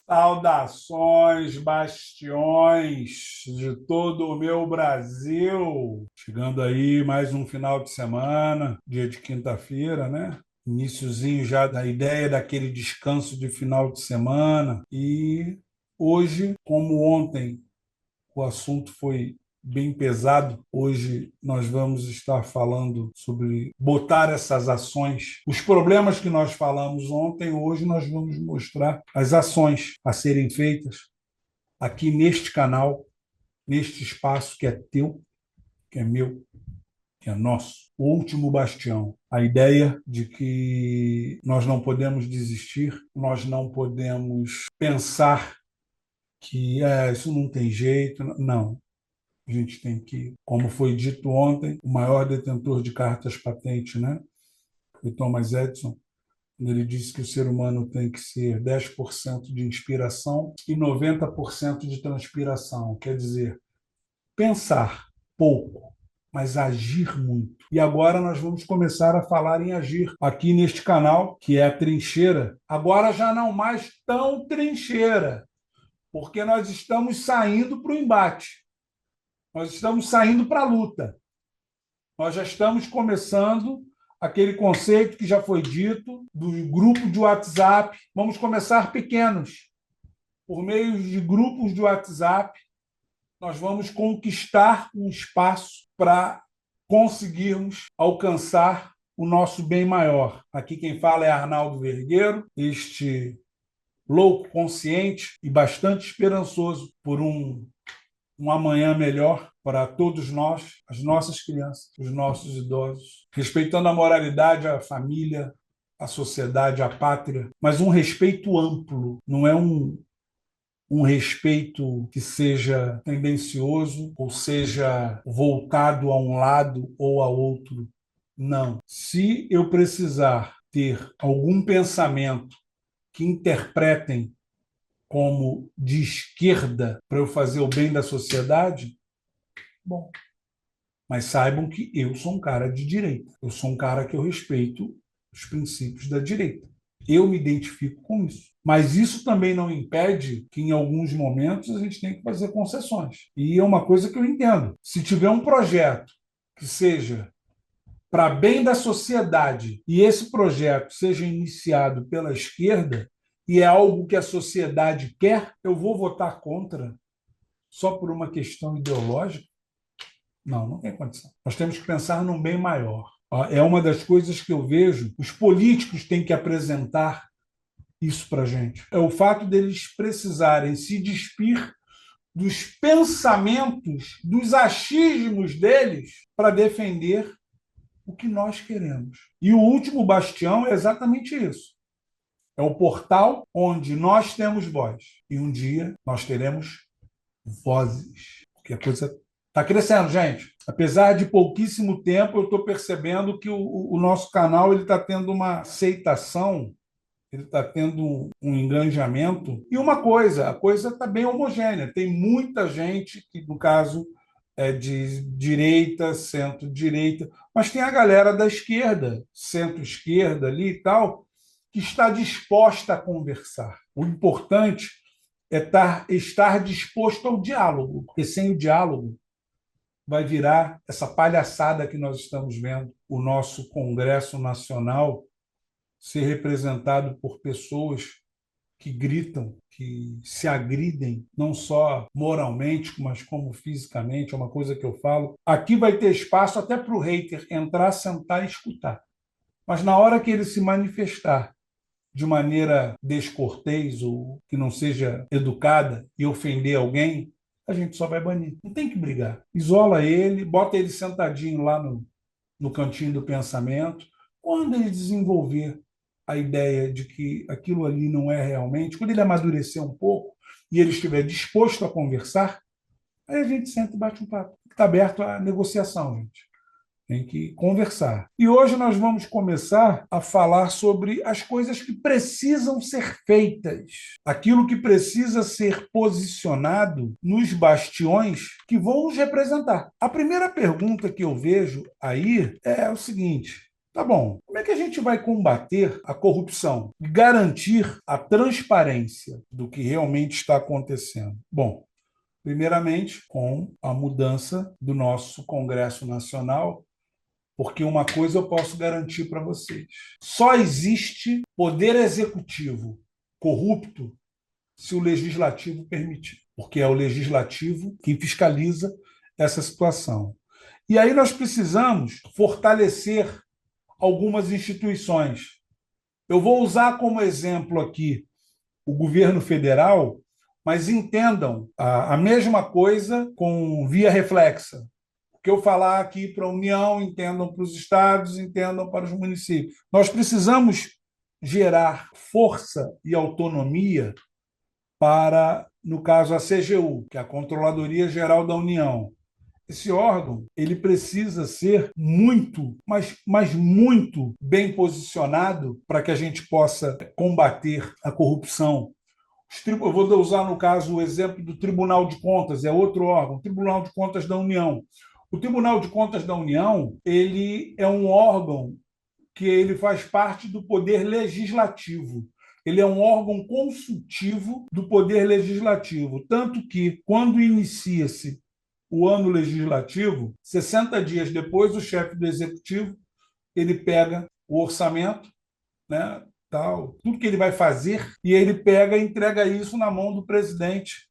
Saudações, bastiões de todo o meu Brasil. Chegando aí mais um final de semana, dia de quinta-feira, né? Iniciozinho já da ideia daquele descanso de final de semana. E hoje, como ontem o assunto foi bem pesado. Hoje nós vamos estar falando sobre botar essas ações. Os problemas que nós falamos ontem, hoje nós vamos mostrar as ações a serem feitas aqui neste canal, neste espaço que é teu, que é meu, que é nosso. O último bastião. A ideia de que nós não podemos desistir, nós não podemos pensar que isso não tem jeito. Não. A gente tem que, como foi dito ontem, o maior detentor de cartas patentes, né? Foi Thomas Edison, quando ele disse que o ser humano tem que ser 10% de inspiração e 90% de transpiração. Quer dizer, pensar pouco, mas agir muito. E agora nós vamos começar a falar em agir aqui neste canal, que é a Trincheira. Agora já não mais tão trincheira, porque nós estamos saindo para o embate. Nós estamos saindo para a luta. Nós já estamos começando aquele conceito que já foi dito do grupo de WhatsApp. Vamos começar pequenos. Por meio de grupos de WhatsApp, nós vamos conquistar um espaço para conseguirmos alcançar o nosso bem maior. Aqui quem fala é Arnaldo Vergueiro, este louco, consciente e bastante esperançoso por um amanhã melhor para todos nós, as nossas crianças, os nossos idosos, respeitando a moralidade, a família, a sociedade, a pátria, mas um respeito amplo, não é um respeito que seja tendencioso ou seja voltado a um lado ou a outro. Não. Se eu precisar ter algum pensamento que interpretem como de esquerda para eu fazer o bem da sociedade, bom, mas saibam que eu sou um cara de direita. Eu sou um cara que eu respeito os princípios da direita. Eu me identifico com isso. Mas isso também não impede que, em alguns momentos, a gente tem que fazer concessões. E é uma coisa que eu entendo. Se tiver um projeto que seja para bem da sociedade e esse projeto seja iniciado pela esquerda e é algo que a sociedade quer, eu vou votar contra só por uma questão ideológica? Não, não tem condição. Nós temos que pensar num bem maior. É uma das coisas que eu vejo, os políticos têm que apresentar isso para a gente. É o fato deles precisarem se despir dos pensamentos, dos achismos deles para defender o que nós queremos. E o último bastião é exatamente isso. É o portal onde nós temos voz. E um dia nós teremos vozes. Porque a coisa está crescendo, gente. Apesar de pouquíssimo tempo, eu estou percebendo que o nosso canal está tendo uma aceitação, ele está tendo um engajamento. E uma coisa, a coisa está bem homogênea. Tem muita gente que, no caso, é de direita, centro-direita, mas tem a galera da esquerda, centro-esquerda ali e tal, que está disposta a conversar. O importante é estar disposto ao diálogo, porque sem o diálogo vai virar essa palhaçada que nós estamos vendo, o nosso Congresso Nacional ser representado por pessoas que gritam, que se agridem, não só moralmente, mas como fisicamente, é uma coisa que eu falo. Aqui vai ter espaço até para o hater entrar, sentar e escutar. Mas na hora que ele se manifestar de maneira descortês ou que não seja educada e ofender alguém, a gente só vai banir. Não tem que brigar. Isola ele, bota ele sentadinho lá no cantinho do pensamento. Quando ele desenvolver a ideia de que aquilo ali não é realmente, quando ele amadurecer um pouco e ele estiver disposto a conversar, aí a gente senta e bate um papo. Está aberto à negociação, gente. Tem que conversar. E hoje nós vamos começar a falar sobre as coisas que precisam ser feitas, aquilo que precisa ser posicionado nos bastiões que vão nos representar. A primeira pergunta que eu vejo aí é o seguinte: Tá bom, como é que a gente vai combater a corrupção e garantir a transparência do que realmente está acontecendo? Bom, primeiramente, com a mudança do nosso Congresso Nacional, porque uma coisa eu posso garantir para vocês: só existe poder executivo corrupto se o legislativo permitir, porque é o legislativo quem fiscaliza essa situação. E aí nós precisamos fortalecer algumas instituições. Eu vou usar como exemplo aqui o governo federal, mas entendam a mesma coisa com via reflexa. O que eu falar aqui para a União, entendam para os estados, entendam para os municípios. Nós precisamos gerar força e autonomia para, no caso, a CGU, que é a Controladoria Geral da União. Esse órgão ele precisa ser muito, mas muito bem posicionado para que a gente possa combater a corrupção. Eu vou usar, no caso, o exemplo do Tribunal de Contas, é outro órgão, o Tribunal de Contas da União. O Tribunal de Contas da União ele é um órgão que ele faz parte do Poder Legislativo. Ele é um órgão consultivo do Poder Legislativo, tanto que, quando inicia-se o ano legislativo, 60 dias depois, o chefe do Executivo ele pega o orçamento, né, tal, tudo que ele vai fazer, e ele pega e entrega isso na mão do presidente,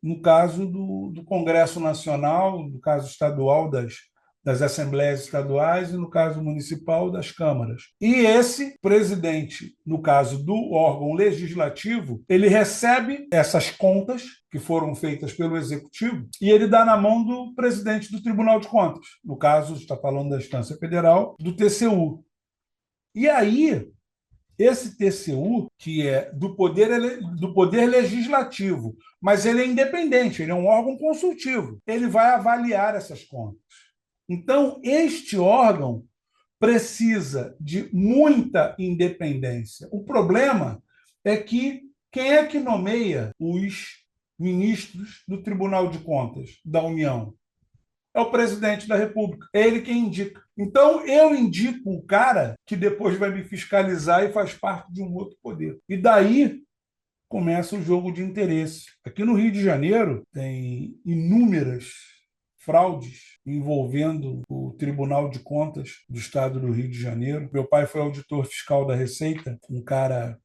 no caso do Congresso Nacional, no caso estadual das assembleias estaduais e, no caso municipal, das câmaras. E esse presidente, no caso do órgão legislativo, ele recebe essas contas que foram feitas pelo executivo e ele dá na mão do presidente do Tribunal de Contas. No caso, está falando da instância federal, do TCU. E aí, esse TCU, que é do poder legislativo, mas ele é independente, ele é um órgão consultivo, ele vai avaliar essas contas. Então, este órgão precisa de muita independência. O problema é que quem é que nomeia os ministros do Tribunal de Contas da União? É o presidente da República. É ele quem indica. Então, eu indico o cara que depois vai me fiscalizar e faz parte de um outro poder. E daí começa o jogo de interesse. Aqui no Rio de Janeiro, tem inúmeras fraudes envolvendo o Tribunal de Contas do Estado do Rio de Janeiro. Meu pai foi auditor fiscal da Receita, um cara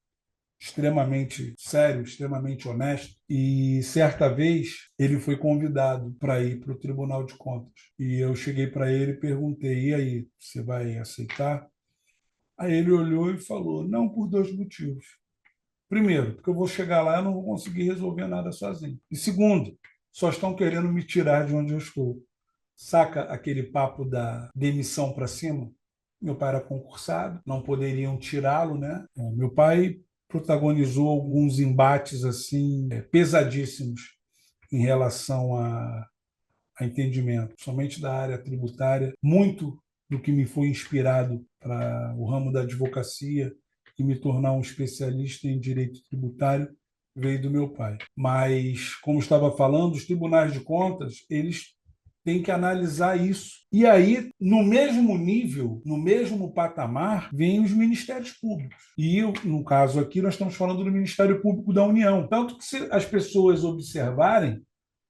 extremamente sério, extremamente honesto, e certa vez ele foi convidado para ir para o Tribunal de Contas. E eu cheguei para ele e perguntei: e aí, você vai aceitar? Aí ele olhou e falou: não, por dois motivos. Primeiro, porque eu vou chegar lá e não vou conseguir resolver nada sozinho. E segundo, só estão querendo me tirar de onde eu estou. Saca aquele papo da demissão para cima? Meu pai era concursado, não poderiam tirá-lo, né? Meu pai protagonizou alguns embates assim pesadíssimos em relação a entendimento, somente da área tributária. Muito do que me foi inspirado para o ramo da advocacia e me tornar um especialista em direito tributário veio do meu pai. Mas, como estava falando, os tribunais de contas, eles têm que analisar isso. E aí, no mesmo nível, no mesmo patamar, vêm os ministérios públicos. E, no caso aqui, nós estamos falando do Ministério Público da União. Tanto que, se as pessoas observarem,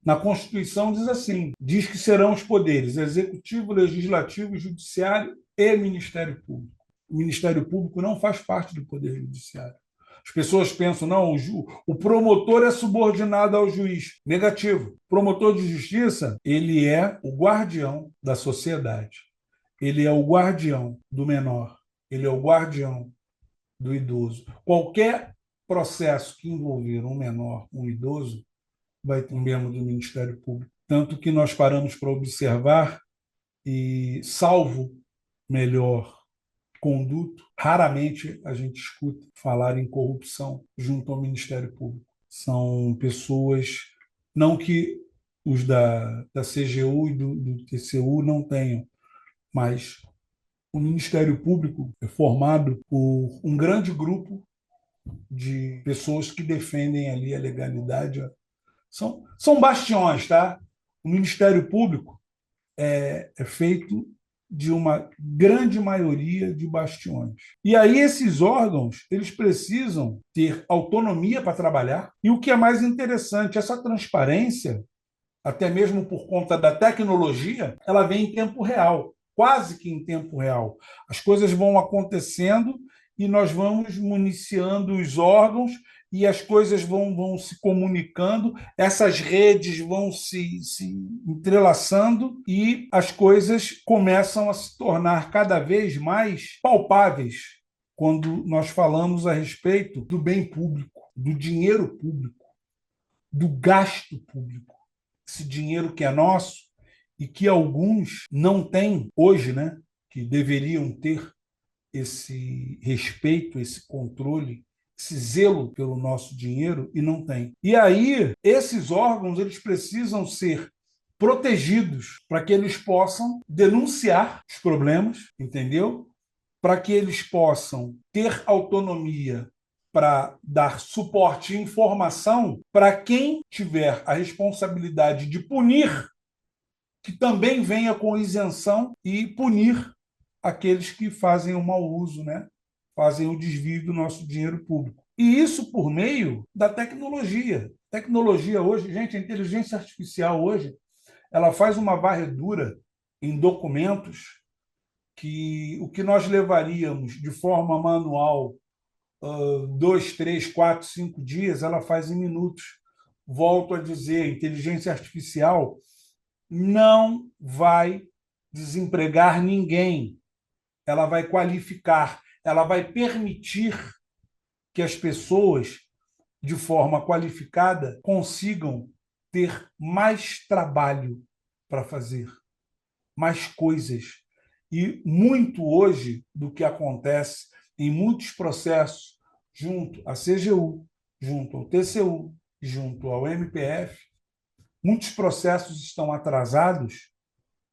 na Constituição diz assim: diz que serão os poderes executivo, legislativo, judiciário e Ministério Público. O Ministério Público não faz parte do Poder Judiciário. As pessoas pensam, não, o promotor é subordinado ao juiz. Negativo. O promotor de justiça, ele é o guardião da sociedade. Ele é o guardião do menor. Ele é o guardião do idoso. Qualquer processo que envolver um menor, um idoso, vai ter um membro do Ministério Público. Tanto que nós paramos para observar e, salvo melhor conduto, raramente a gente escuta falar em corrupção junto ao Ministério Público. São pessoas, não que os da CGU e do TCU não tenham, mas o Ministério Público é formado por um grande grupo de pessoas que defendem ali a legalidade. São bastiões, tá? O Ministério Público é feito de uma grande maioria de bastiões. E aí esses órgãos, eles precisam ter autonomia para trabalhar. E o que é mais interessante, essa transparência, até mesmo por conta da tecnologia, ela vem em tempo real, quase que em tempo real. As coisas vão acontecendo e nós vamos municiando os órgãos e as coisas vão se comunicando, essas redes vão se entrelaçando e as coisas começam a se tornar cada vez mais palpáveis quando nós falamos a respeito do bem público, do dinheiro público, do gasto público, esse dinheiro que é nosso e que alguns não têm hoje, né? Que deveriam ter esse respeito, esse controle, esse zelo pelo nosso dinheiro e não têm. E aí, esses órgãos, eles precisam ser protegidos para que eles possam denunciar os problemas, entendeu? Para que eles possam ter autonomia para dar suporte e informação para quem tiver a responsabilidade de punir, que também venha com isenção e punir aqueles que fazem o mau uso, né? Fazem o desvio do nosso dinheiro público. E isso por meio da tecnologia. Tecnologia hoje, gente, a inteligência artificial hoje, ela faz uma varredura em documentos que o que nós levaríamos de forma manual 2, 3, 4, 5 dias, ela faz em minutos. Volto a dizer, a inteligência artificial não vai desempregar ninguém. Ela vai qualificar, ela vai permitir que as pessoas, de forma qualificada, consigam ter mais trabalho para fazer, mais coisas. E muito hoje do que acontece em muitos processos, junto à CGU, junto ao TCU, junto ao MPF, muitos processos estão atrasados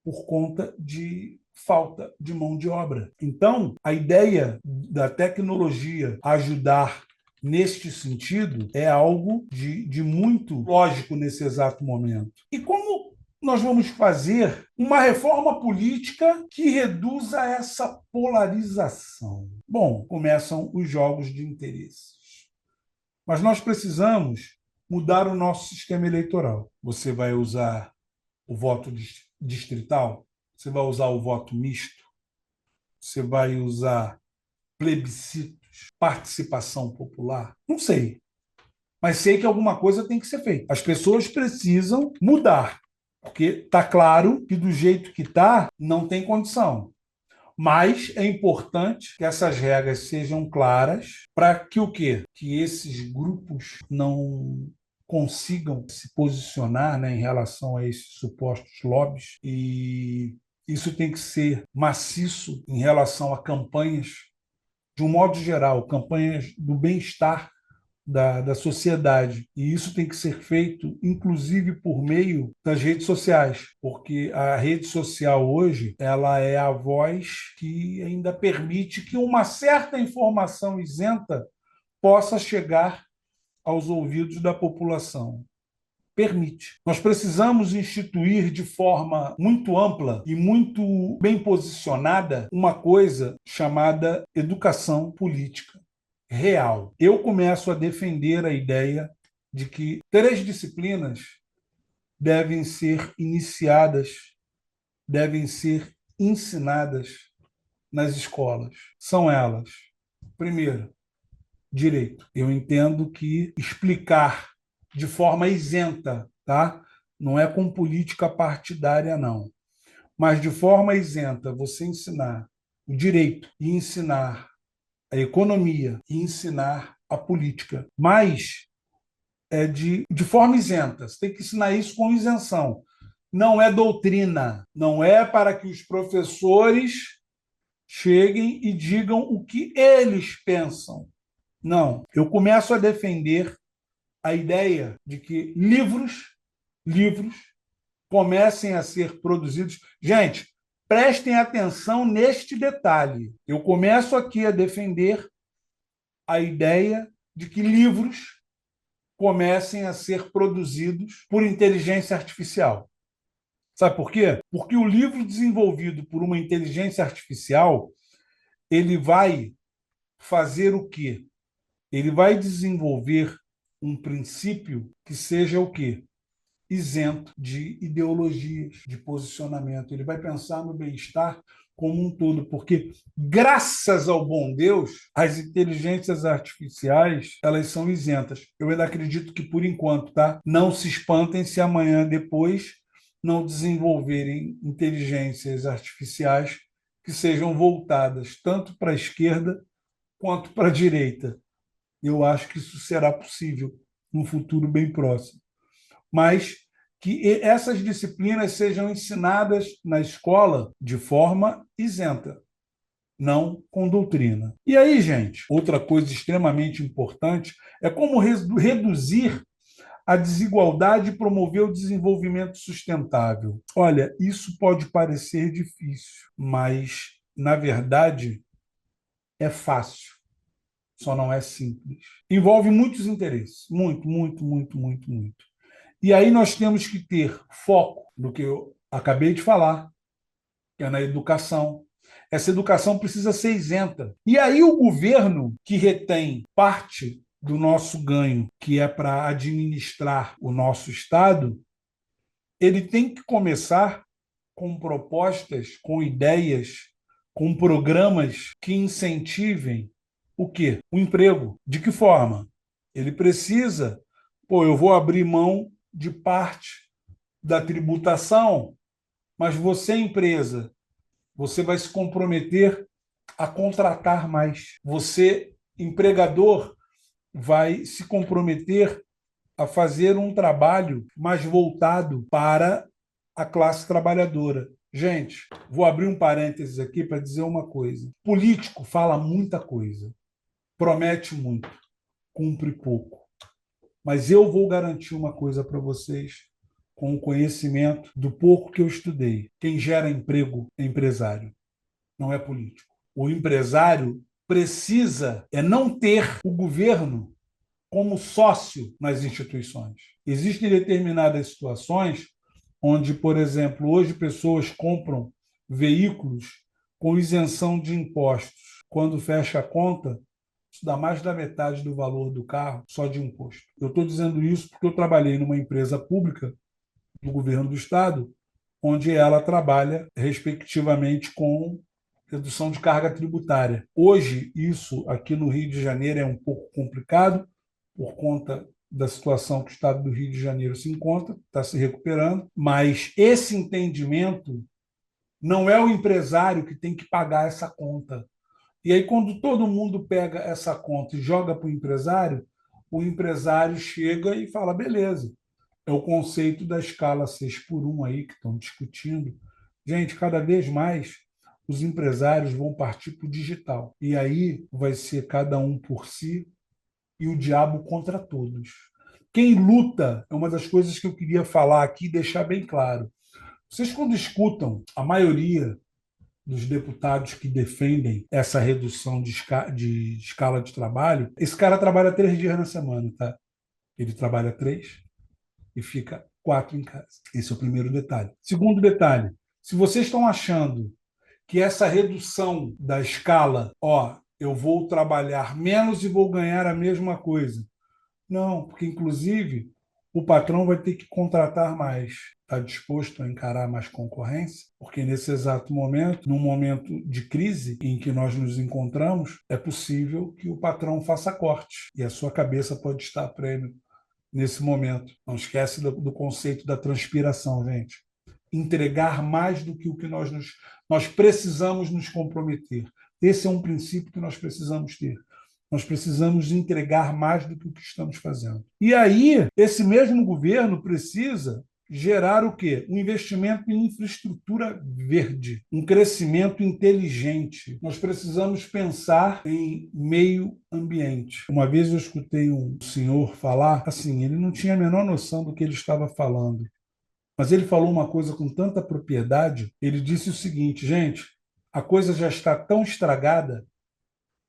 por conta de falta de mão de obra. Então, a ideia da tecnologia ajudar neste sentido é algo de muito lógico nesse exato momento. E como nós vamos fazer uma reforma política que reduza essa polarização? Bom, começam os jogos de interesses. Mas nós precisamos mudar o nosso sistema eleitoral. Você vai usar o voto distrital? Você vai usar o voto misto? Você vai usar plebiscitos? Participação popular? Não sei. Mas sei que alguma coisa tem que ser feita. As pessoas precisam mudar. Porque está claro que do jeito que está, não tem condição. Mas é importante que essas regras sejam claras para que o quê? Que esses grupos não consigam se posicionar, né, em relação a esses supostos lobbies. E isso tem que ser maciço em relação a campanhas, de um modo geral, campanhas do bem-estar da sociedade. E isso tem que ser feito, inclusive, por meio das redes sociais, porque a rede social hoje ela é a voz que ainda permite que uma certa informação isenta possa chegar aos ouvidos da população. Permite. Nós precisamos instituir de forma muito ampla e muito bem posicionada uma coisa chamada educação política real. Eu começo a defender a ideia de que 3 disciplinas devem ser iniciadas, devem ser ensinadas nas escolas. São elas: primeiro, direito. Eu entendo que explicar de forma isenta, tá? Não é com política partidária, não. Mas de forma isenta, você ensinar o direito e ensinar a economia e ensinar a política. Mas de forma isenta. Você tem que ensinar isso com isenção. Não é doutrina. Não é para que os professores cheguem e digam o que eles pensam. Não. Eu começo a defender a ideia de que livros comecem a ser produzidos. Gente, prestem atenção neste detalhe. Eu começo aqui a defender a ideia de que livros comecem a ser produzidos por inteligência artificial. Sabe por quê? Porque o livro desenvolvido por uma inteligência artificial, ele vai fazer o quê? Ele vai desenvolver um princípio que seja o quê? Isento de ideologias, de posicionamento. Ele vai pensar no bem-estar como um todo, porque graças ao bom Deus, as inteligências artificiais, elas são isentas. Eu ainda acredito que por enquanto, tá? Não se espantem se amanhã depois não desenvolverem inteligências artificiais que sejam voltadas tanto para a esquerda quanto para a direita. Eu acho que isso será possível num futuro bem próximo. Mas que essas disciplinas sejam ensinadas na escola de forma isenta, não com doutrina. E aí, gente, outra coisa extremamente importante é como reduzir a desigualdade e promover o desenvolvimento sustentável. Olha, isso pode parecer difícil, mas, na verdade, é fácil. Só não é simples. Envolve muitos interesses. Muito, muito, muito, muito, muito. E aí nós temos que ter foco no que eu acabei de falar, que é na educação. Essa educação precisa ser isenta. E aí o governo, que retém parte do nosso ganho, que é para administrar o nosso Estado, ele tem que começar com propostas, com ideias, com programas que incentivem o quê? O emprego. De que forma? Ele precisa, eu vou abrir mão de parte da tributação, mas você, empresa, você vai se comprometer a contratar mais. Você, empregador, vai se comprometer a fazer um trabalho mais voltado para a classe trabalhadora. Gente, vou abrir um parênteses aqui para dizer uma coisa. Político fala muita coisa, promete muito, cumpre pouco. Mas eu vou garantir uma coisa para vocês, com o conhecimento do pouco que eu estudei. Quem gera emprego é empresário, não é político. O empresário precisa não ter o governo como sócio nas instituições. Existem determinadas situações onde, por exemplo, hoje pessoas compram veículos com isenção de impostos. Quando fecha a conta, isso dá mais da metade do valor do carro só de imposto. Eu estou dizendo isso porque eu trabalhei numa empresa pública do governo do Estado, onde ela trabalha, respectivamente, com redução de carga tributária. Hoje, isso aqui no Rio de Janeiro é um pouco complicado, por conta da situação que o Estado do Rio de Janeiro se encontra, está se recuperando, mas esse entendimento não é o empresário que tem que pagar essa conta. E aí, quando todo mundo pega essa conta e joga para o empresário chega e fala: beleza, é o conceito da escala 6 por 1 aí que estão discutindo. Gente, cada vez mais os empresários vão partir para o digital. E aí vai ser cada um por si e o diabo contra todos. Quem luta é uma das coisas que eu queria falar aqui e deixar bem claro. Vocês, quando escutam a maioria dos deputados que defendem essa redução de escala de trabalho, esse cara trabalha 3 dias na semana, tá? Ele trabalha 3 e fica 4 em casa. Esse é o primeiro detalhe. Segundo detalhe, se vocês estão achando que essa redução da escala, eu vou trabalhar menos e vou ganhar a mesma coisa. Não, porque inclusive o patrão vai ter que contratar mais. Está disposto a encarar mais concorrência? Porque nesse exato momento, num momento de crise em que nós nos encontramos, é possível que o patrão faça cortes e a sua cabeça pode estar a prêmio nesse momento. Não esquece do conceito da transpiração, gente. Entregar mais do que o que nós precisamos nos comprometer. Esse é um princípio que nós precisamos ter. Nós precisamos entregar mais do que o que estamos fazendo. E aí, esse mesmo governo precisa gerar o quê? Um investimento em infraestrutura verde, um crescimento inteligente. Nós precisamos pensar em meio ambiente. Uma vez eu escutei um senhor falar assim, ele não tinha a menor noção do que ele estava falando, mas ele falou uma coisa com tanta propriedade, ele disse o seguinte: gente, a coisa já está tão estragada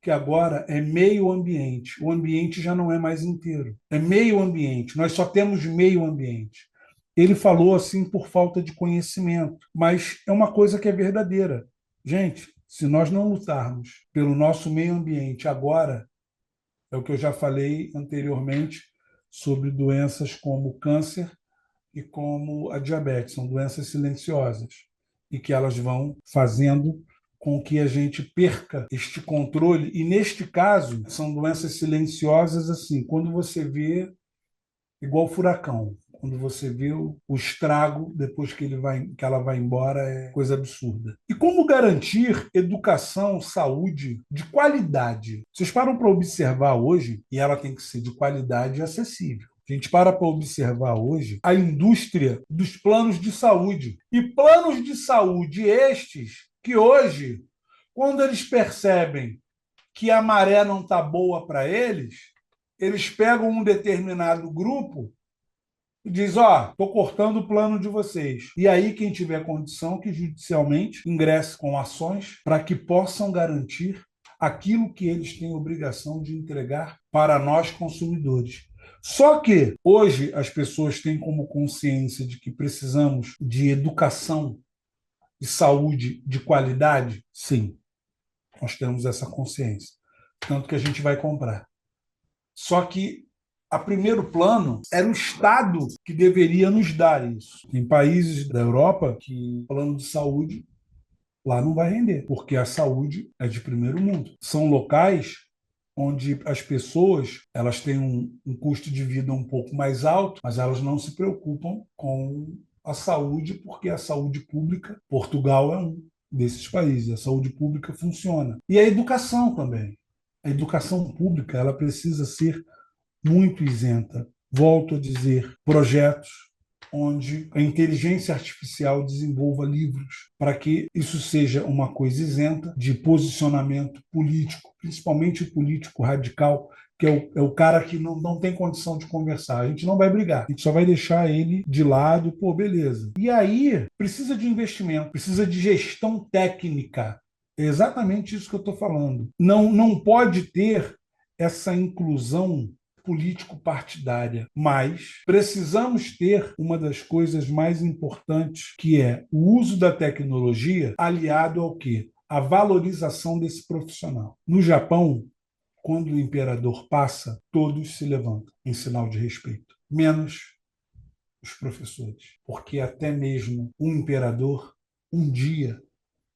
que agora é meio ambiente. O ambiente já não é mais inteiro. É meio ambiente. Nós só temos meio ambiente. Ele falou assim por falta de conhecimento, mas é uma coisa que é verdadeira. Gente, se nós não lutarmos pelo nosso meio ambiente agora, é o que eu já falei anteriormente sobre doenças como o câncer e como a diabetes, são doenças silenciosas e que elas vão fazendo com que a gente perca este controle. E neste caso, são doenças silenciosas assim, quando você vê igual furacão. Quando você vê o estrago depois que ela vai embora, é coisa absurda. E como garantir educação, saúde de qualidade? Vocês param para observar hoje, e ela tem que ser de qualidade e acessível. A gente para observar hoje a indústria dos planos de saúde. E planos de saúde estes que hoje, quando eles percebem que a maré não está boa para eles pegam um determinado grupo e diz, ó, estou cortando o plano de vocês. E aí quem tiver condição que judicialmente ingresse com ações para que possam garantir aquilo que eles têm obrigação de entregar para nós consumidores. Só que hoje as pessoas têm como consciência de que precisamos de educação e saúde de qualidade? Sim, nós temos essa consciência. Tanto que a gente vai comprar. Só que, a primeiro plano, era o Estado que deveria nos dar isso. Tem países da Europa que o plano de saúde lá não vai render, porque a saúde é de primeiro mundo. São locais onde as pessoas elas têm um custo de vida um pouco mais alto, mas elas não se preocupam com a saúde, porque a saúde pública, Portugal é um desses países, a saúde pública funciona. E a educação também. A educação pública ela precisa ser muito isenta. Volto a dizer, projetos onde a inteligência artificial desenvolva livros para que isso seja uma coisa isenta de posicionamento político, principalmente político radical, que é o cara que não tem condição de conversar. A gente não vai brigar, a gente só vai deixar ele de lado, pô, beleza. E aí precisa de investimento, precisa de gestão técnica. É exatamente isso que eu estou falando. Não pode ter essa inclusão político-partidária, mas precisamos ter uma das coisas mais importantes, que é o uso da tecnologia aliado ao quê? A valorização desse profissional. No Japão, quando o imperador passa, todos se levantam em sinal de respeito, menos os professores, porque até mesmo um imperador, um dia,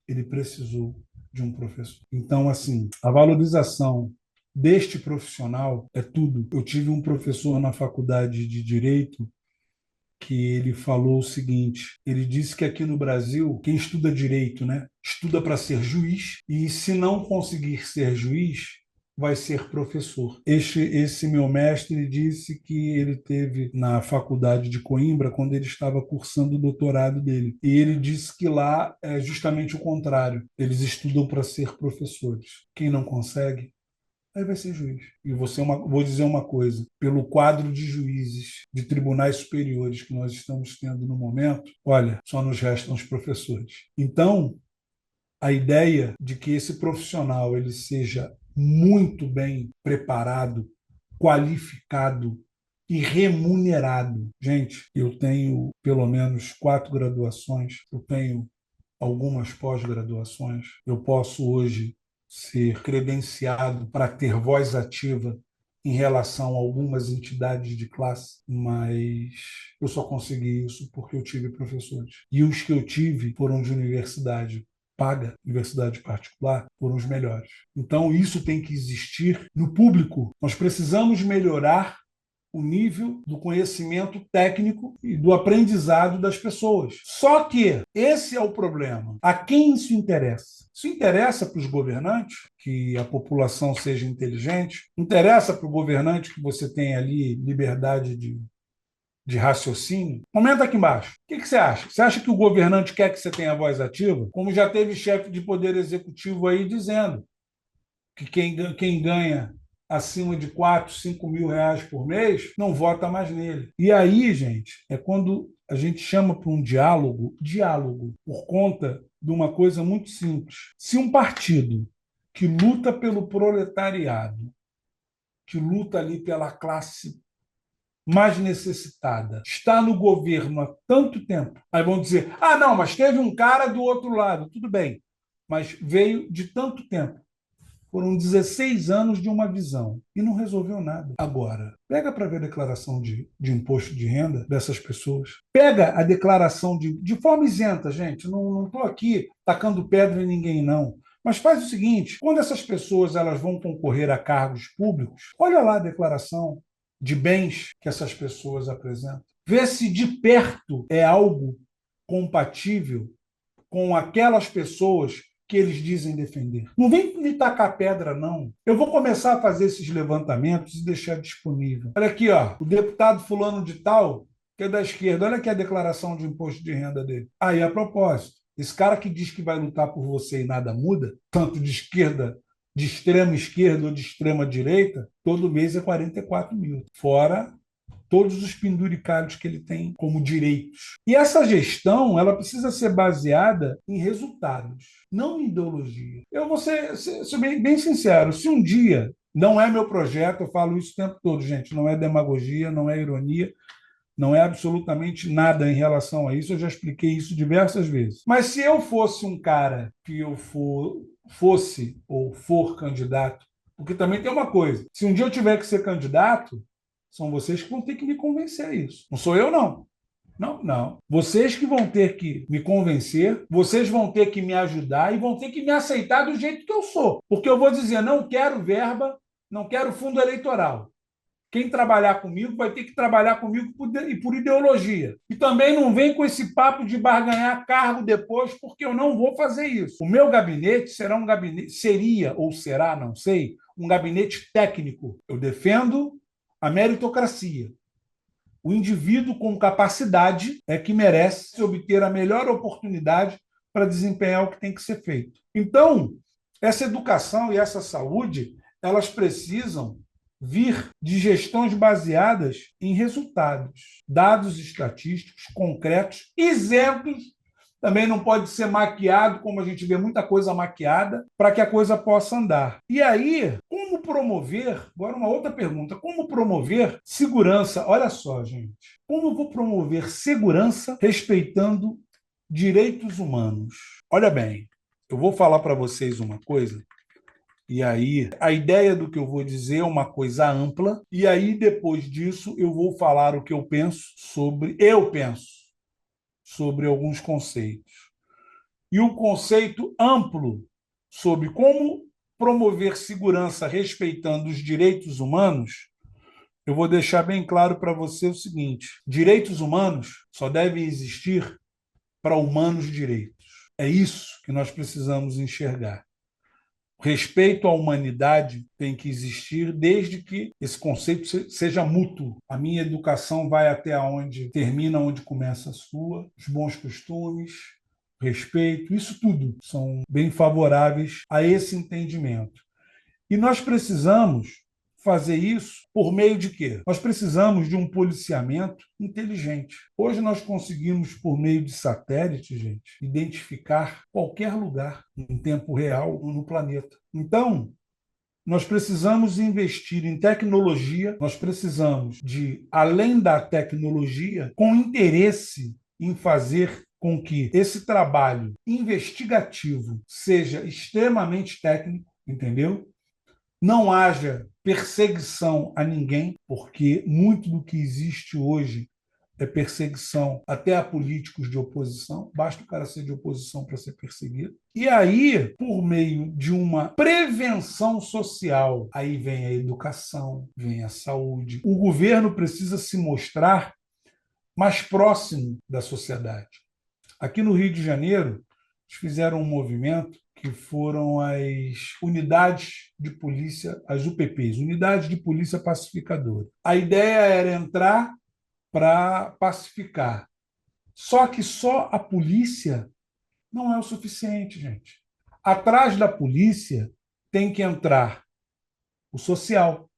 ele precisou de um professor. Então, assim, a valorização deste profissional é tudo. Eu tive um professor na faculdade de Direito que ele falou o seguinte, ele disse que aqui no Brasil, quem estuda direito, né, estuda para ser juiz e se não conseguir ser juiz, vai ser professor. Esse meu mestre disse que ele teve na faculdade de Coimbra quando ele estava cursando o doutorado dele. E ele disse que lá é justamente o contrário. Eles estudam para ser professores. Quem não consegue, aí vai ser juiz. E vou dizer uma coisa: pelo quadro de juízes de tribunais superiores que nós estamos tendo no momento, olha, só nos restam os professores. Então, a ideia de que esse profissional ele seja muito bem preparado, qualificado e remunerado. Gente, eu tenho pelo menos 4 graduações, eu tenho algumas pós-graduações, eu posso hoje ser credenciado para ter voz ativa em relação a algumas entidades de classe, mas eu só consegui isso porque eu tive professores. E os que eu tive foram de universidade paga, universidade particular, foram os melhores. Então, isso tem que existir no público. Nós precisamos melhorar o nível do conhecimento técnico e do aprendizado das pessoas. Só que esse é o problema. A quem isso interessa? Isso interessa para os governantes que a população seja inteligente? Interessa para o governante que você tenha ali liberdade de raciocínio? Comenta aqui embaixo. O que você acha? Você acha que o governante quer que você tenha voz ativa? Como já teve chefe de poder executivo aí dizendo que quem ganha acima de 4, 5 mil reais por mês, não vota mais nele. E aí, gente, é quando a gente chama para um diálogo, por conta de uma coisa muito simples. Se um partido que luta pelo proletariado, que luta ali pela classe mais necessitada está no governo há tanto tempo. Aí vão dizer, ah, não, mas teve um cara do outro lado. Tudo bem, mas veio de tanto tempo. Foram 16 anos de uma visão e não resolveu nada. Agora, pega para ver a declaração de imposto de renda dessas pessoas. Pega a declaração de forma isenta, gente. Não estou aqui tacando pedra em ninguém, não. Mas faz o seguinte, quando essas pessoas elas vão concorrer a cargos públicos, olha lá a declaração de bens que essas pessoas apresentam. Vê se de perto é algo compatível com aquelas pessoas que eles dizem defender. Não vem me tacar pedra, não. Eu vou começar a fazer esses levantamentos e deixar disponível. Olha aqui, ó, o deputado fulano de tal, que é da esquerda, olha aqui a declaração de imposto de renda dele. Aí, a propósito, esse cara que diz que vai lutar por você e nada muda, tanto de esquerda, de extrema esquerda ou de extrema direita, todo mês é 44 mil. Fora todos os penduricalhos que ele tem como direitos. E essa gestão ela precisa ser baseada em resultados, não em ideologia. Eu vou ser bem sincero, se um dia, não é meu projeto, eu falo isso o tempo todo, gente, não é demagogia, não é ironia, não é absolutamente nada em relação a isso, eu já expliquei isso diversas vezes. Mas se eu fosse um cara que fosse ou for candidato, porque também tem uma coisa, se um dia eu tiver que ser candidato, são vocês que vão ter que me convencer a isso. Não sou eu, não. Não, não. Vocês que vão ter que me convencer, vocês vão ter que me ajudar e vão ter que me aceitar do jeito que eu sou. Porque eu vou dizer, não quero verba, não quero fundo eleitoral. Quem trabalhar comigo vai ter que trabalhar comigo por ideologia. E também não vem com esse papo de barganhar cargo depois, porque eu não vou fazer isso. O meu gabinete será um gabinete, seria ou será, não sei, um gabinete técnico. Eu defendo a meritocracia. O indivíduo com capacidade é que merece obter a melhor oportunidade para desempenhar o que tem que ser feito. Então, essa educação e essa saúde, elas precisam vir de gestões baseadas em resultados, dados estatísticos concretos, isentos. Também não pode ser maquiado, como a gente vê muita coisa maquiada, para que a coisa possa andar. E aí, como promover? Agora, uma outra pergunta: como promover segurança? Olha só, gente. Como eu vou promover segurança respeitando direitos humanos? Olha bem, eu vou falar para vocês uma coisa. E aí, a ideia do que eu vou dizer é uma coisa ampla, e aí, depois disso, eu vou falar o que eu penso sobre alguns conceitos. E o conceito amplo sobre como promover segurança respeitando os direitos humanos, eu vou deixar bem claro para você o seguinte: direitos humanos só devem existir para humanos direitos. É isso que nós precisamos enxergar. O respeito à humanidade tem que existir desde que esse conceito seja mútuo. A minha educação vai até onde termina, onde começa a sua. Os bons costumes, respeito, isso tudo são bem favoráveis a esse entendimento. E nós precisamos fazer isso por meio de quê? Nós precisamos de um policiamento inteligente. Hoje nós conseguimos, por meio de satélite, gente, identificar qualquer lugar em tempo real no planeta. Então, nós precisamos investir em tecnologia, nós precisamos de, além da tecnologia, com interesse em fazer com que esse trabalho investigativo seja extremamente técnico, entendeu? Não haja perseguição a ninguém, porque muito do que existe hoje é perseguição até a políticos de oposição, basta o cara ser de oposição para ser perseguido. E aí, por meio de uma prevenção social, aí vem a educação, vem a saúde. O governo precisa se mostrar mais próximo da sociedade. Aqui no Rio de Janeiro, eles fizeram um movimento que foram as unidades de polícia, as UPPs, Unidades de Polícia Pacificadora. A ideia era entrar para pacificar. Só que só a polícia não é o suficiente, gente. Atrás da polícia tem que entrar o social,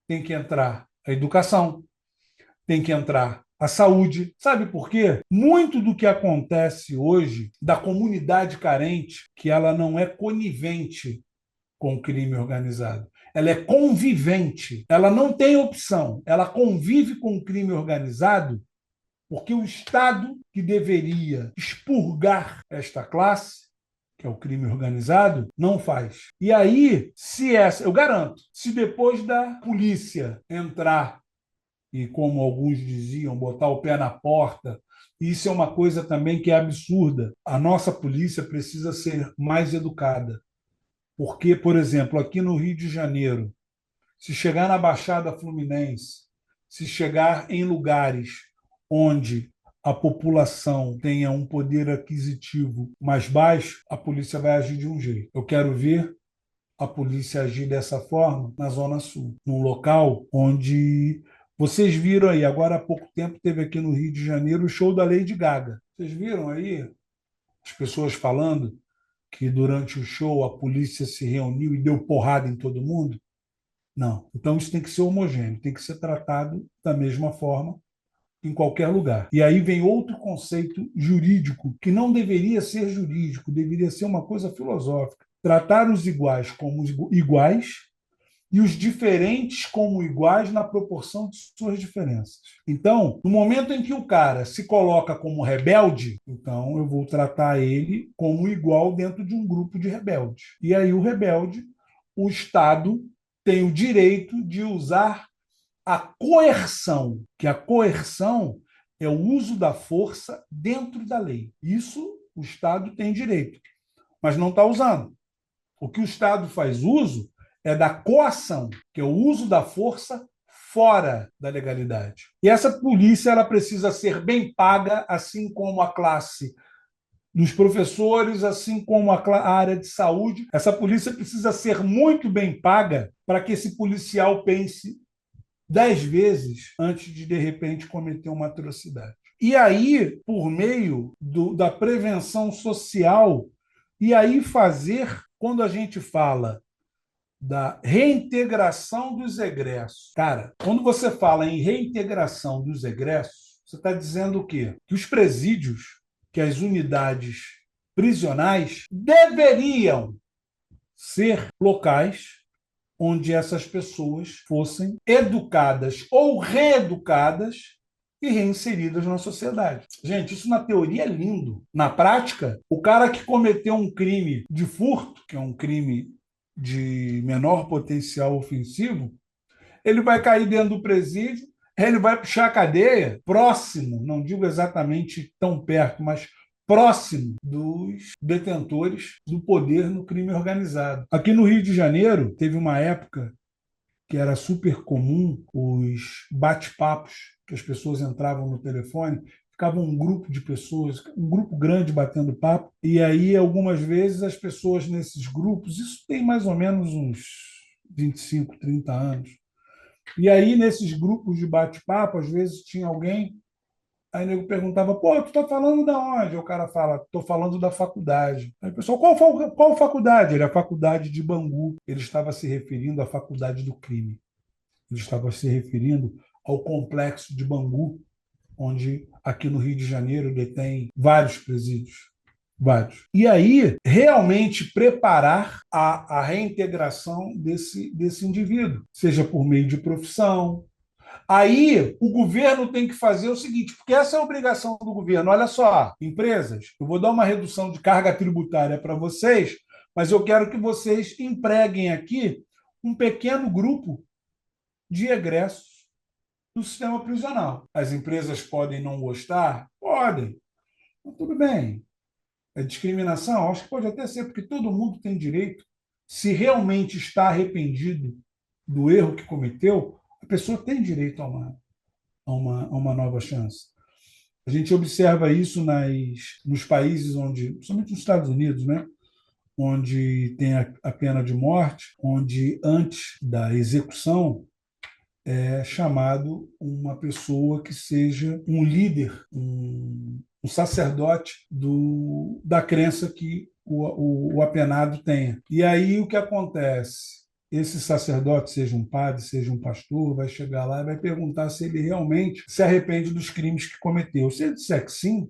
tem que entrar a educação, tem que entrar a saúde. Sabe por quê? Muito do que acontece hoje da comunidade carente, que ela não é conivente com o crime organizado. Ela é convivente, ela não tem opção, ela convive com o crime organizado porque o Estado, que deveria expurgar esta classe, que é o crime organizado, não faz. E aí, se essa, eu garanto, se depois da polícia entrar e, como alguns diziam, botar o pé na porta, isso é uma coisa também que é absurda. A nossa polícia precisa ser mais educada. Porque, por exemplo, aqui no Rio de Janeiro, se chegar na Baixada Fluminense, se chegar em lugares onde a população tenha um poder aquisitivo mais baixo, a polícia vai agir de um jeito. Eu quero ver a polícia agir dessa forma na Zona Sul, num local onde vocês viram aí, agora há pouco tempo teve aqui no Rio de Janeiro o show da Lady Gaga. Vocês viram aí as pessoas falando que durante o show a polícia se reuniu e deu porrada em todo mundo? Não. Então isso tem que ser homogêneo, tem que ser tratado da mesma forma em qualquer lugar. E aí vem outro conceito jurídico, que não deveria ser jurídico, deveria ser uma coisa filosófica. Tratar os iguais como iguais e os diferentes como iguais na proporção de suas diferenças. Então, no momento em que o cara se coloca como rebelde, então eu vou tratar ele como igual dentro de um grupo de rebeldes. E aí o rebelde, o Estado tem o direito de usar a coerção, que a coerção é o uso da força dentro da lei. Isso o Estado tem direito, mas não está usando. O que o Estado faz uso é da coação, que é o uso da força fora da legalidade. E essa polícia ela precisa ser bem paga, assim como a classe dos professores, assim como a área de saúde. Essa polícia precisa ser muito bem paga para que esse policial pense 10 vezes antes de repente, cometer uma atrocidade. E aí, por meio da prevenção social, e aí fazer, quando a gente fala da reintegração dos egressos. Cara, quando você fala em reintegração dos egressos, você está dizendo o quê? Que os presídios, que as unidades prisionais deveriam ser locais onde essas pessoas fossem educadas ou reeducadas e reinseridas na sociedade. Gente, isso na teoria é lindo. Na prática, o cara que cometeu um crime de furto, que é um crime de menor potencial ofensivo, ele vai cair dentro do presídio, ele vai puxar a cadeia próximo, não digo exatamente tão perto, mas próximo dos detentores do poder no crime organizado. Aqui no Rio de Janeiro, teve uma época que era super comum os bate-papos, que as pessoas entravam no telefone, ficava um grupo de pessoas, um grupo grande batendo papo, e aí algumas vezes as pessoas nesses grupos, isso tem mais ou menos uns 25, 30 anos, e aí nesses grupos de bate-papo, às vezes tinha alguém. Aí o nego perguntava, pô, tu tá falando da onde? Aí o cara fala, tô falando da faculdade. Aí o pessoal, qual faculdade? Ele, a faculdade de Bangu. Ele estava se referindo à faculdade do crime. Ele estava se referindo ao complexo de Bangu, onde aqui no Rio de Janeiro detém vários presídios. Vários. E aí, realmente preparar a reintegração desse indivíduo, seja por meio de profissão. Aí o governo tem que fazer o seguinte, porque essa é a obrigação do governo. Olha só, empresas, eu vou dar uma redução de carga tributária para vocês, mas eu quero que vocês empreguem aqui um pequeno grupo de egressos do sistema prisional. As empresas podem não gostar? Podem. Mas tudo bem. É discriminação? Acho que pode até ser, porque todo mundo tem direito, se realmente está arrependido do erro que cometeu, a pessoa tem direito a uma nova chance. A gente observa isso nos países onde, principalmente nos Estados Unidos, né? Onde tem a pena de morte, onde antes da execução é chamado uma pessoa que seja um líder, um sacerdote da crença que o apenado tenha. E aí o que acontece? Esse sacerdote, seja um padre, seja um pastor, vai chegar lá e vai perguntar se ele realmente se arrepende dos crimes que cometeu. Se ele disser que sim,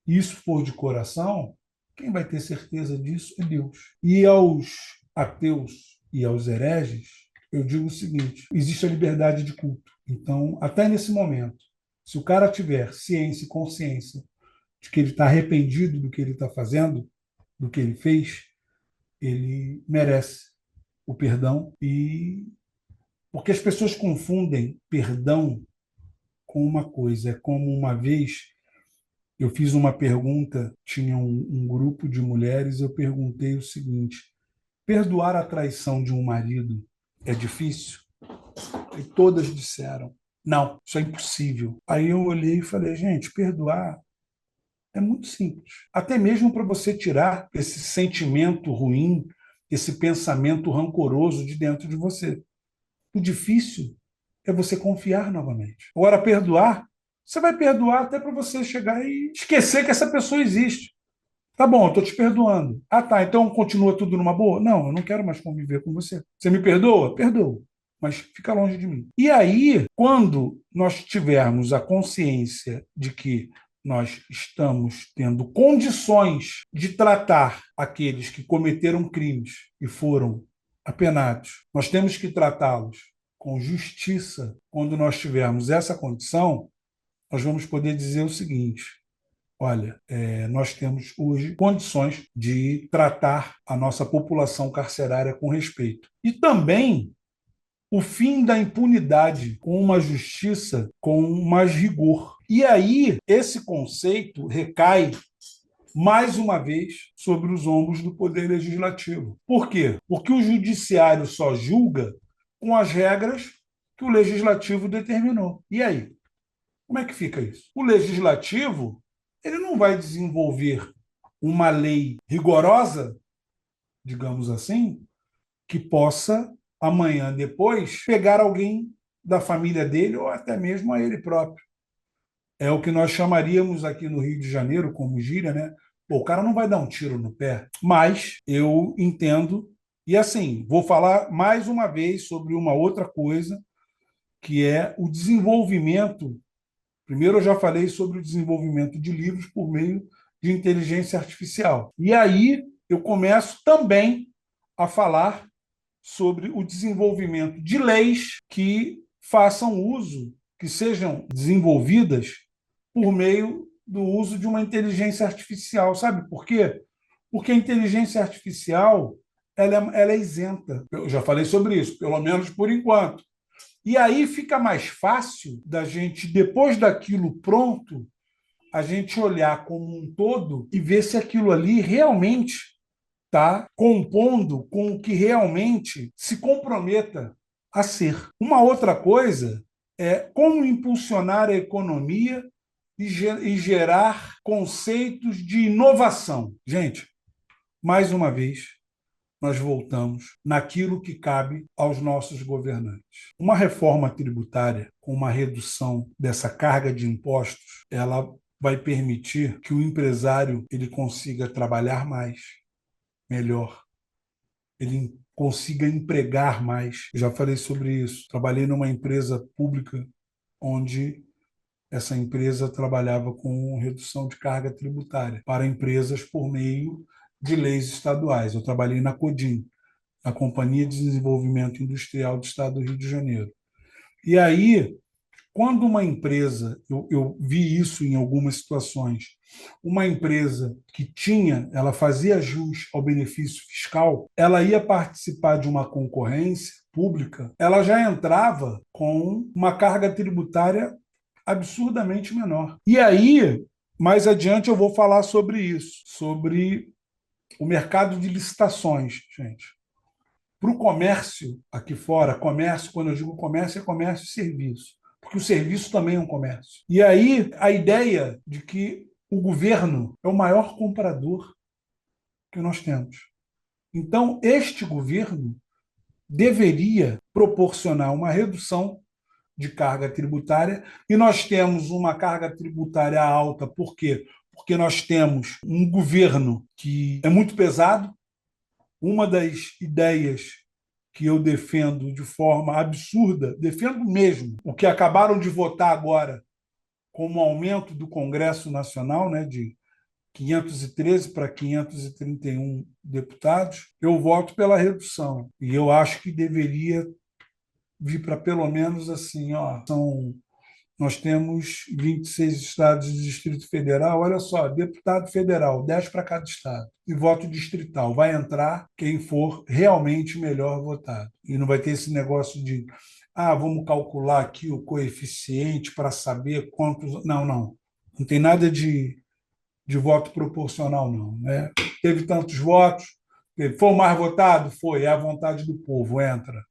e isso for de coração, quem vai ter certeza disso é Deus. E aos ateus e aos hereges, eu digo o seguinte: existe a liberdade de culto. Então, até nesse momento, se o cara tiver ciência e consciência de que ele está arrependido do que ele está fazendo, do que ele fez, ele merece o perdão. E porque as pessoas confundem perdão com uma coisa. É como uma vez eu fiz uma pergunta, tinha um grupo de mulheres, eu perguntei o seguinte: perdoar a traição de um marido é difícil? E todas disseram: não, isso é impossível. Aí eu olhei e falei: gente, perdoar é muito simples. Até mesmo para você tirar esse sentimento ruim, esse pensamento rancoroso de dentro de você. O difícil é você confiar novamente. Agora, perdoar, você vai perdoar até para você chegar e esquecer que essa pessoa existe. Tá bom, eu estou te perdoando. Ah, tá, então continua tudo numa boa? Não, eu não quero mais conviver com você. Você me perdoa? Perdoa. Mas fica longe de mim. E aí, quando nós tivermos a consciência de que nós estamos tendo condições de tratar aqueles que cometeram crimes e foram apenados, nós temos que tratá-los com justiça. Quando nós tivermos essa condição, nós vamos poder dizer o seguinte: olha, nós temos hoje condições de tratar a nossa população carcerária com respeito. E também o fim da impunidade com uma justiça com mais rigor. E aí, esse conceito recai, mais uma vez, sobre os ombros do Poder Legislativo. Por quê? Porque o Judiciário só julga com as regras que o Legislativo determinou. E aí? Como é que fica isso? O Legislativo ele não vai desenvolver uma lei rigorosa, digamos assim, que possa, amanhã depois, pegar alguém da família dele ou até mesmo a ele próprio. É o que nós chamaríamos aqui no Rio de Janeiro como gíria, né? Pô, o cara não vai dar um tiro no pé, mas eu entendo. E assim, vou falar mais uma vez sobre uma outra coisa, que é o desenvolvimento. Primeiro, eu já falei sobre o desenvolvimento de livros por meio de inteligência artificial. E aí eu começo também a falar sobre o desenvolvimento de leis que façam uso, que sejam desenvolvidas por meio do uso de uma inteligência artificial. Sabe por quê? Porque a inteligência artificial ela é isenta. Eu já falei sobre isso, pelo menos por enquanto. E aí fica mais fácil da gente, depois daquilo pronto, a gente olhar como um todo e ver se aquilo ali realmente está compondo com o que realmente se comprometa a ser. Uma outra coisa é como impulsionar a economia e gerar conceitos de inovação. Gente, mais uma vez, nós voltamos naquilo que cabe aos nossos governantes. Uma reforma tributária com uma redução dessa carga de impostos, ela vai permitir que o empresário ele consiga trabalhar mais, melhor, ele consiga empregar mais. Eu já falei sobre isso. Trabalhei numa empresa pública onde essa empresa trabalhava com redução de carga tributária para empresas por meio de leis estaduais. Eu trabalhei na CODIN, a Companhia de Desenvolvimento Industrial do Estado do Rio de Janeiro. E aí, quando uma empresa, eu vi isso em algumas situações, uma empresa que ela fazia jus ao benefício fiscal, ela ia participar de uma concorrência pública, ela já entrava com uma carga tributária absurdamente menor. E aí, mais adiante, eu vou falar sobre isso, sobre o mercado de licitações, gente. Para o comércio aqui fora, comércio, quando eu digo comércio, é comércio e serviço, porque o serviço também é um comércio. E aí a ideia de que o governo é o maior comprador que nós temos. Então, este governo deveria proporcionar uma redução de carga tributária, e nós temos uma carga tributária alta, por quê? Porque nós temos um governo que é muito pesado. Uma das ideias que eu defendo de forma absurda, defendo mesmo, o que acabaram de votar agora como aumento do Congresso Nacional, né, de 513 para 531 deputados, eu voto pela redução. E eu acho que deveria vir para pelo menos assim, ó, nós temos 26 estados do Distrito Federal. Olha só, deputado federal, 10 para cada estado. E voto distrital. Vai entrar quem for realmente melhor votado. E não vai ter esse negócio de, vamos calcular aqui o coeficiente para saber quantos. Não, não. Não tem nada de voto proporcional, não. Né? Teve tantos votos, foi o mais votado? Foi, é a vontade do povo, entra.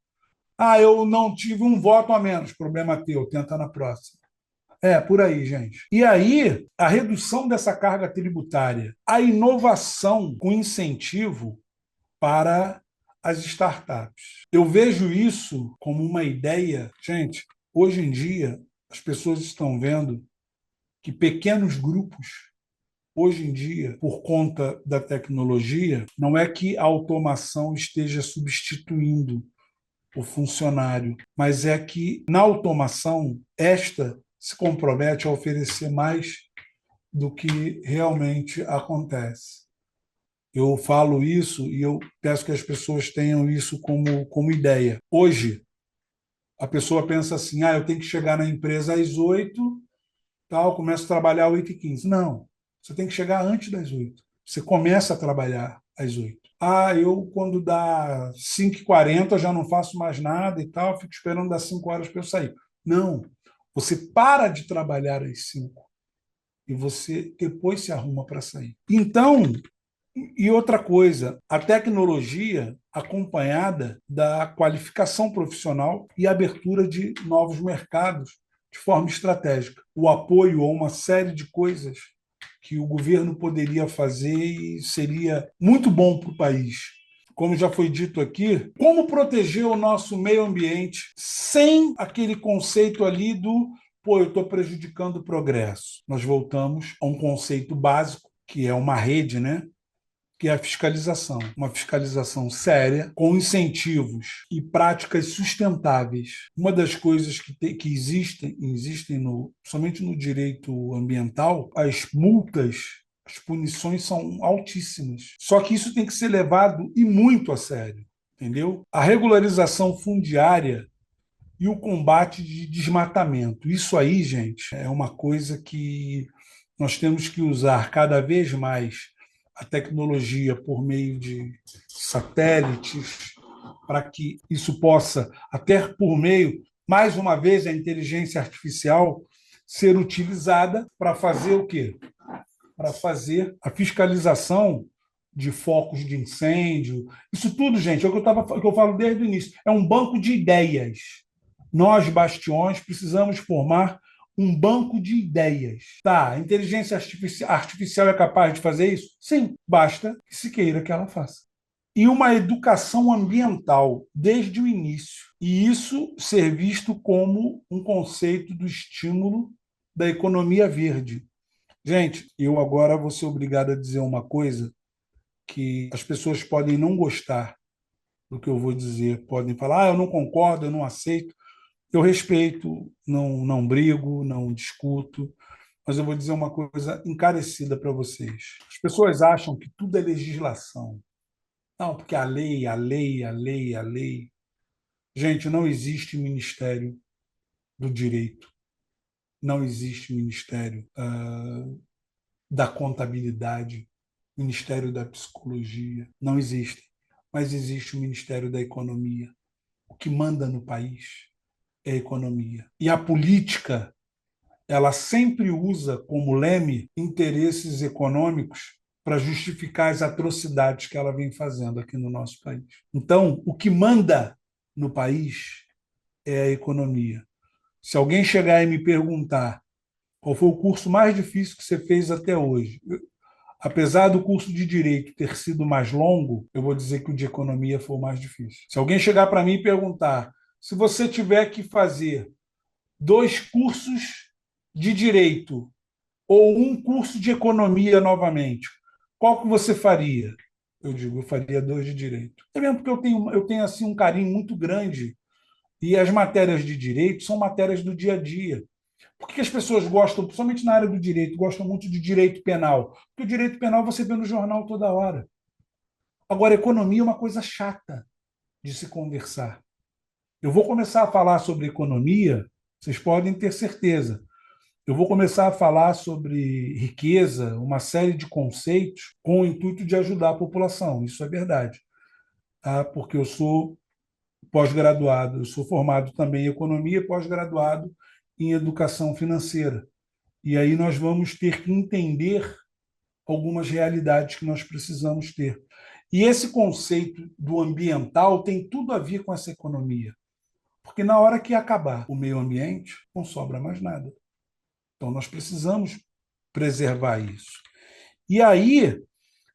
Eu não tive um voto a menos, problema teu, tenta na próxima. Por aí, gente. E aí, a redução dessa carga tributária, a inovação com incentivo para as startups. Eu vejo isso como uma ideia. Gente, hoje em dia, as pessoas estão vendo que pequenos grupos, hoje em dia, por conta da tecnologia, não é que a automação esteja substituindo o funcionário, mas é que na automação esta se compromete a oferecer mais do que realmente acontece. Eu falo isso e eu peço que as pessoas tenham isso como ideia. Hoje, a pessoa pensa assim, eu tenho que chegar na empresa às 8, tal, começo a trabalhar às 8h15. Não, você tem que chegar antes das 8. Você começa a trabalhar às 8. Eu quando dá 5h40 já não faço mais nada e tal, fico esperando dar 5 horas para eu sair. Não, você para de trabalhar às 5 e você depois se arruma para sair. Então, e outra coisa, a tecnologia acompanhada da qualificação profissional e abertura de novos mercados de forma estratégica. O apoio a uma série de coisas que o governo poderia fazer e seria muito bom para o país. Como já foi dito aqui, como proteger o nosso meio ambiente sem aquele conceito ali do eu estou prejudicando o progresso. Nós voltamos a um conceito básico, que é uma rede, né? Que é a fiscalização. Uma fiscalização séria, com incentivos e práticas sustentáveis. Uma das coisas que existem somente no direito ambiental, as multas, as punições são altíssimas. Só que isso tem que ser levado e muito a sério, entendeu? A regularização fundiária e o combate de desmatamento. Isso aí, gente, é uma coisa que nós temos que usar cada vez mais a tecnologia por meio de satélites, para que isso possa, até por meio, mais uma vez, a inteligência artificial ser utilizada para fazer o quê? Para fazer a fiscalização de focos de incêndio. Isso tudo, gente, é o que eu falo desde o início. É um banco de ideias. Nós, Bastiões, precisamos formar um banco de ideias. Tá, a inteligência artificial é capaz de fazer isso? Sim, basta que se queira que ela faça. E uma educação ambiental desde o início. E isso ser visto como um conceito do estímulo da economia verde. Gente, eu agora vou ser obrigado a dizer uma coisa que as pessoas podem não gostar do que eu vou dizer, podem falar, eu não concordo, eu não aceito. Eu respeito, não brigo, não discuto, mas eu vou dizer uma coisa encarecida para vocês. As pessoas acham que tudo é legislação. Não, porque a lei, a lei, a lei, a lei. Gente, não existe Ministério do Direito, não existe Ministério da Contabilidade, Ministério da Psicologia, não existe. Mas existe o Ministério da Economia. O que manda no país é a economia. E a política, ela sempre usa como leme interesses econômicos para justificar as atrocidades que ela vem fazendo aqui no nosso país. Então, o que manda no país é a economia. Se alguém chegar e me perguntar qual foi o curso mais difícil que você fez até hoje, apesar do curso de direito ter sido mais longo, eu vou dizer que o de economia foi o mais difícil. Se alguém chegar para mim e perguntar se você tiver que fazer 2 cursos de direito ou um curso de economia novamente, qual que você faria? Eu digo, eu faria 2 de direito. É mesmo porque eu tenho assim um carinho muito grande e as matérias de direito são matérias do dia a dia. Por que as pessoas gostam, principalmente na área do direito, gostam muito de direito penal? Porque o direito penal você vê no jornal toda hora. Agora, economia é uma coisa chata de se conversar. Eu vou começar a falar sobre economia, vocês podem ter certeza. Eu vou começar a falar sobre riqueza, uma série de conceitos, com o intuito de ajudar a população. Isso é verdade. Tá? Porque eu sou pós-graduado, eu sou formado também em economia, pós-graduado em educação financeira. E aí nós vamos ter que entender algumas realidades que nós precisamos ter. E esse conceito do ambiental tem tudo a ver com essa economia. Porque na hora que acabar o meio ambiente, não sobra mais nada. Então nós precisamos preservar isso. E aí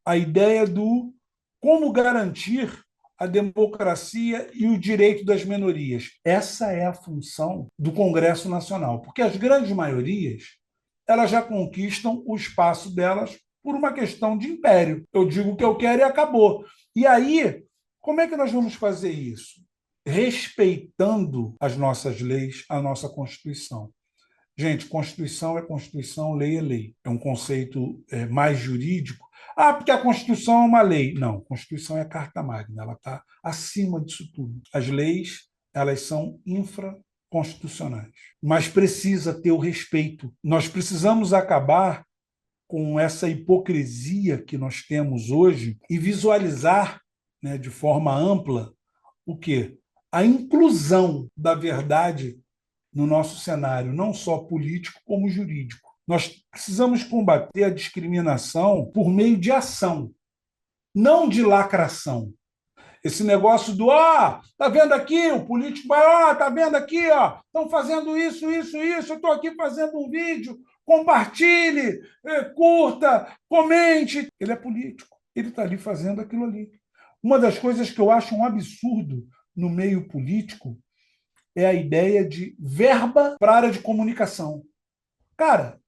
a ideia do como garantir a democracia e o direito das minorias. Essa é a função do Congresso Nacional, porque as grandes maiorias elas já conquistam o espaço delas por uma questão de império. Eu digo o que eu quero e acabou. E aí, como é que nós vamos fazer isso? Respeitando as nossas leis, a nossa Constituição. Gente, Constituição é Constituição, lei é lei. É um conceito mais jurídico. Ah, porque a Constituição é uma lei. Não, Constituição é Carta Magna, ela está acima disso tudo. As leis, elas são infraconstitucionais. Mas precisa ter o respeito. Nós precisamos acabar com essa hipocrisia que nós temos hoje e visualizar, né, de forma ampla o quê? A inclusão da verdade no nosso cenário, não só político, como jurídico. Nós precisamos combater a discriminação por meio de ação, não de lacração. Esse negócio do tá vendo aqui, o político vai, tá vendo aqui, estão fazendo isso, isso, isso, eu estou aqui fazendo um vídeo, compartilhe, curta, comente. Ele é político, ele está ali fazendo aquilo ali. Uma das coisas que eu acho um absurdo no meio político é a ideia de verba para a área de comunicação. Cara,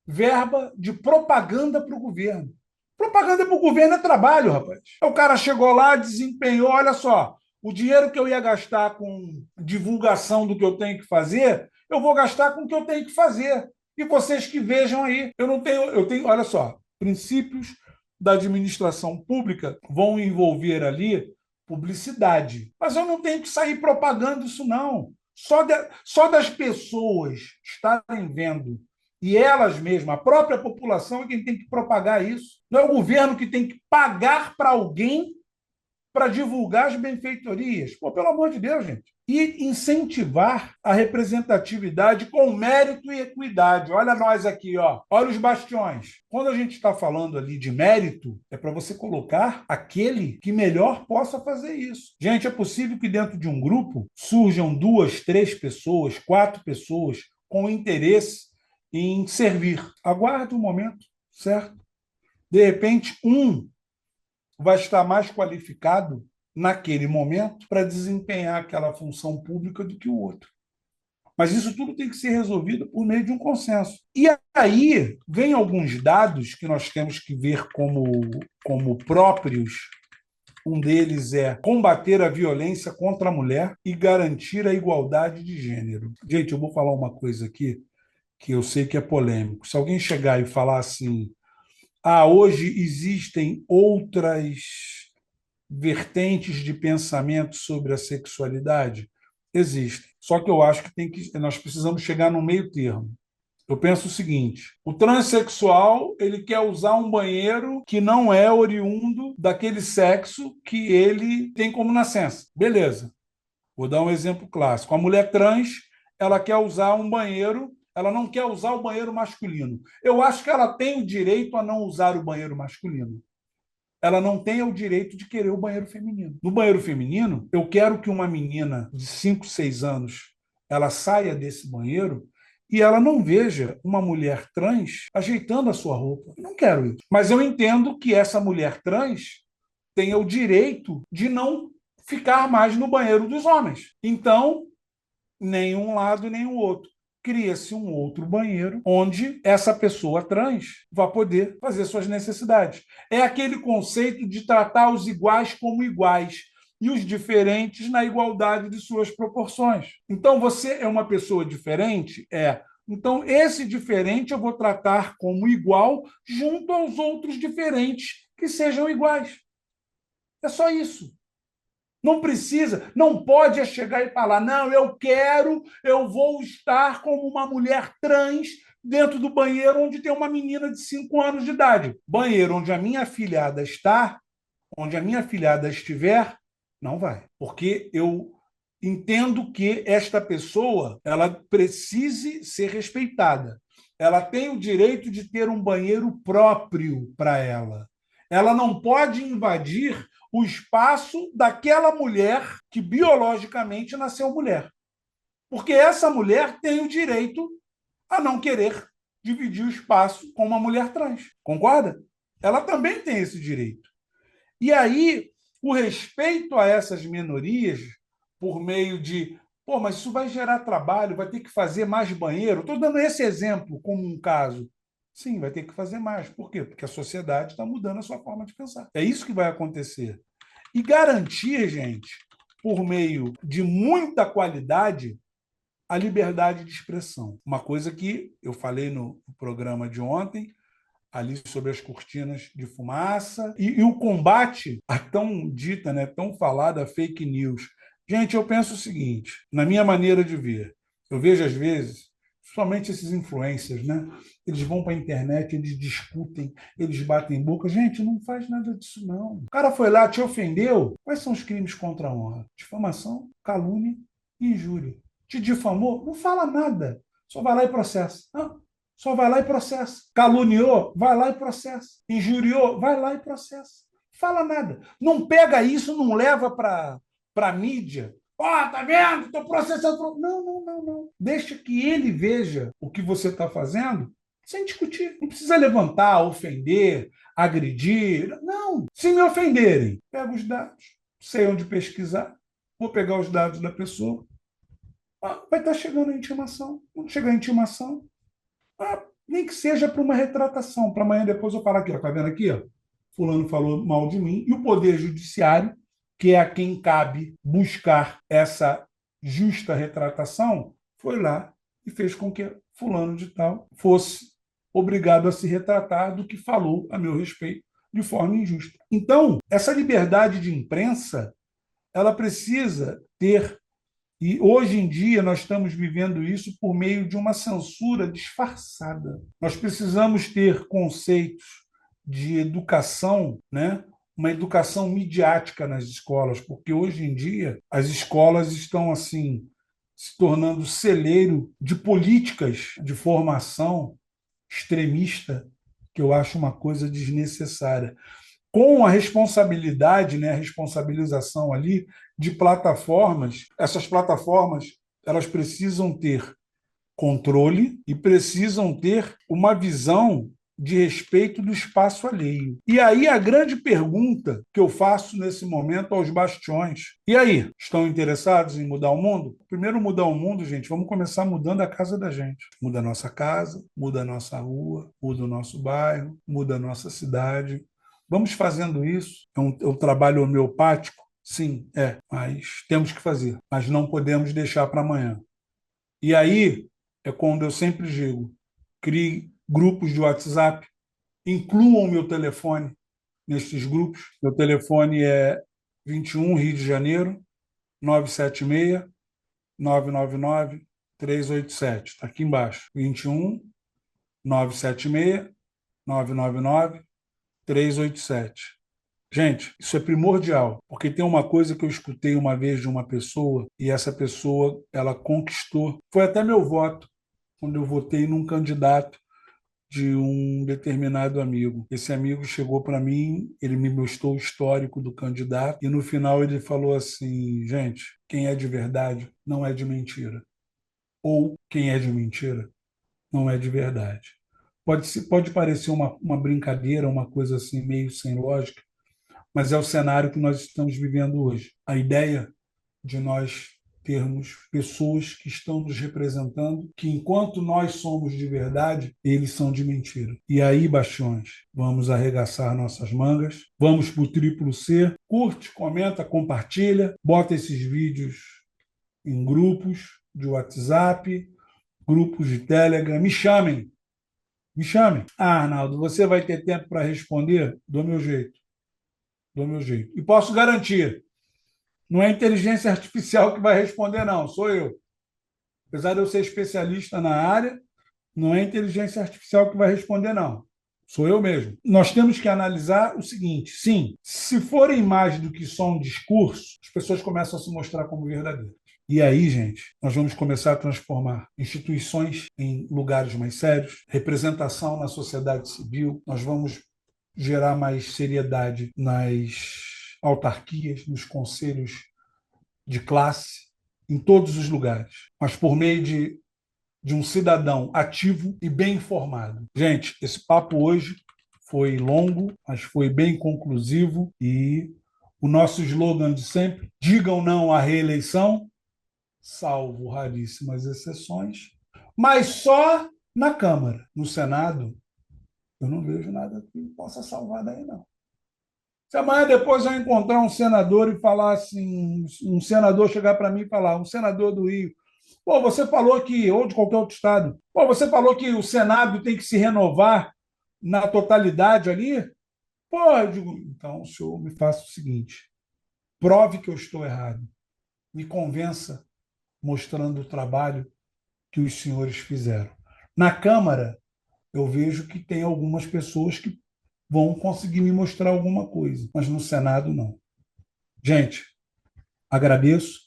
verba de propaganda para o governo. Propaganda para o governo é trabalho, rapaz. O cara chegou lá, desempenhou, olha só, o dinheiro que eu ia gastar com divulgação do que eu tenho que fazer, eu vou gastar com o que eu tenho que fazer. E vocês que vejam aí, eu tenho, olha só, princípios da administração pública vão envolver ali publicidade. Mas eu não tenho que sair propagando isso, não. Só das pessoas estarem vendo e elas mesmas, a própria população é quem tem que propagar isso. Não é o governo que tem que pagar para alguém para divulgar as benfeitorias. Pô, pelo amor de Deus, gente. E incentivar a representatividade com mérito e equidade. Olha nós aqui, ó. Olha os bastiões. Quando a gente está falando ali de mérito, é para você colocar aquele que melhor possa fazer isso. Gente, é possível que dentro de um grupo surjam 2, 3 pessoas, 4 pessoas com interesse em servir. Aguarde um momento, certo? De repente, um vai estar mais qualificado naquele momento para desempenhar aquela função pública do que o outro. Mas isso tudo tem que ser resolvido por meio de um consenso. E aí vem alguns dados que nós temos que ver como próprios. Um deles é combater a violência contra a mulher e garantir a igualdade de gênero. Gente, eu vou falar uma coisa aqui que eu sei que é polêmico. Se alguém chegar e falar assim, hoje existem outras vertentes de pensamento sobre a sexualidade? Existem. Só que eu acho que nós precisamos chegar no meio termo. Eu penso o seguinte: o transexual ele quer usar um banheiro que não é oriundo daquele sexo que ele tem como nascença. Beleza. Vou dar um exemplo clássico. A mulher trans ela quer usar um banheiro, ela não quer usar o banheiro masculino. Eu acho que ela tem o direito a não usar o banheiro masculino. Ela não tem o direito de querer o banheiro feminino. No banheiro feminino, eu quero que uma menina de 5, 6 anos ela saia desse banheiro e ela não veja uma mulher trans ajeitando a sua roupa. Eu não quero isso. Mas eu entendo que essa mulher trans tenha o direito de não ficar mais no banheiro dos homens. Então, nem um lado nem o outro. Cria-se um outro banheiro onde essa pessoa trans vai poder fazer suas necessidades. É aquele conceito de tratar os iguais como iguais e os diferentes na igualdade de suas proporções. Então, você é uma pessoa diferente? Então, esse diferente eu vou tratar como igual junto aos outros diferentes que sejam iguais. É só isso. Não precisa, não pode chegar e falar, não, eu vou estar como uma mulher trans dentro do banheiro onde tem uma menina de 5 anos de idade. Banheiro onde a minha afilhada está, onde a minha afilhada estiver, não vai. Porque eu entendo que esta pessoa ela precise ser respeitada. Ela tem o direito de ter um banheiro próprio para ela. Ela não pode invadir o espaço daquela mulher que biologicamente nasceu mulher. Porque essa mulher tem o direito a não querer dividir o espaço com uma mulher trans. Concorda? Ela também tem esse direito. E aí, o respeito a essas minorias, por meio de, pô, mas isso vai gerar trabalho, vai ter que fazer mais banheiro. Estou dando esse exemplo como um caso. Sim, vai ter que fazer mais. Por quê? Porque a sociedade está mudando a sua forma de pensar. É isso que vai acontecer. E garantir, gente, por meio de muita qualidade, a liberdade de expressão. Uma coisa que eu falei no programa de ontem, ali sobre as cortinas de fumaça e o combate à tão dita, né, tão falada fake news. Gente, eu penso o seguinte, na minha maneira de ver, eu vejo às vezes, somente esses influencers, né? Eles vão para a internet, eles discutem, eles batem boca. Gente, não faz nada disso, não. O cara foi lá, te ofendeu. Quais são os crimes contra a honra? Difamação, calúnia e injúria. Te difamou? Não fala nada. Só vai lá e processa. Ah, só vai lá e processa. Caluniou? Vai lá e processa. Injuriou? Vai lá e processa. Fala nada. Não pega isso, não leva para a mídia. Ó, tá vendo? Estou processando. Não, não, não, não. Deixa que ele veja o que você está fazendo sem discutir. Não precisa levantar, ofender, agredir. Não. Se me ofenderem, pego os dados, sei onde pesquisar, vou pegar os dados da pessoa. Ah, vai estar chegando a intimação. Quando chegar a intimação, nem que seja para uma retratação, para amanhã depois eu falar aqui, ó, tá vendo aqui, ó? Fulano falou mal de mim, e o Poder Judiciário, que é a quem cabe buscar essa justa retratação, foi lá e fez com que Fulano de Tal fosse obrigado a se retratar do que falou a meu respeito de forma injusta. Então, essa liberdade de imprensa, ela precisa ter e hoje em dia nós estamos vivendo isso por meio de uma censura disfarçada. Nós precisamos ter conceitos de educação, né? Uma educação midiática nas escolas, porque hoje em dia as escolas estão assim se tornando celeiro de políticas de formação extremista, que eu acho uma coisa desnecessária com a responsabilidade, né, a responsabilização ali de plataformas. Essas plataformas elas precisam ter controle e precisam ter uma visão de respeito do espaço alheio. E aí a grande pergunta que eu faço nesse momento aos bastiões. E aí, estão interessados em mudar o mundo? Primeiro mudar o mundo, gente, vamos começar mudando a casa da gente. Muda a nossa casa, muda a nossa rua, muda o nosso bairro, muda a nossa cidade. Vamos fazendo isso. É um trabalho homeopático? Sim, mas temos que fazer. Mas não podemos deixar para amanhã. E aí é quando eu sempre digo: crie grupos de WhatsApp, incluam meu telefone nestes grupos. Meu telefone é 21 Rio de Janeiro, 976 999 387. Está aqui embaixo. 21 976 999 387. Gente, isso é primordial, porque tem uma coisa que eu escutei uma vez de uma pessoa e essa pessoa, ela conquistou. Foi até meu voto quando eu votei num candidato de um determinado amigo. Esse amigo chegou para mim, ele me mostrou o histórico do candidato e no final ele falou assim: gente, quem é de verdade não é de mentira. Ou quem é de mentira não é de verdade. Pode parecer uma brincadeira, uma coisa assim meio sem lógica, mas é o cenário que nós estamos vivendo hoje. A ideia de nós termos pessoas que estão nos representando, que enquanto nós somos de verdade, eles são de mentira. E aí, bastiões, vamos arregaçar nossas mangas, vamos para o triplo C, curte, comenta, compartilha, bota esses vídeos em grupos de WhatsApp, grupos de Telegram, me chamem, me chamem. Ah, Arnaldo, você vai ter tempo para responder? Dou meu jeito, dou meu jeito. E posso garantir, não é a inteligência artificial que vai responder, não, sou eu. Apesar de eu ser especialista na área, não é a inteligência artificial que vai responder, não. Sou eu mesmo. Nós temos que analisar o seguinte: sim, se forem mais do que só um discurso, as pessoas começam a se mostrar como verdadeiras. E aí, gente, nós vamos começar a transformar instituições em lugares mais sérios, representação na sociedade civil, nós vamos gerar mais seriedade nas autarquias, nos conselhos de classe, em todos os lugares, mas por meio de um cidadão ativo e bem informado. Gente, esse papo hoje foi longo, mas foi bem conclusivo e o nosso slogan de sempre: digam não à reeleição, salvo raríssimas exceções, mas só na Câmara. No Senado, eu não vejo nada que possa salvar daí, não. Se amanhã depois eu encontrar um senador e falar assim, um senador chegar para mim e falar, um senador do Rio, pô, você falou que, ou de qualquer outro estado, pô, você falou que o Senado tem que se renovar na totalidade ali? Pô, eu digo, então o senhor me faça o seguinte, prove que eu estou errado, me convença mostrando o trabalho que os senhores fizeram. Na Câmara, eu vejo que tem algumas pessoas que vão conseguir me mostrar alguma coisa, mas no Senado não. Gente, agradeço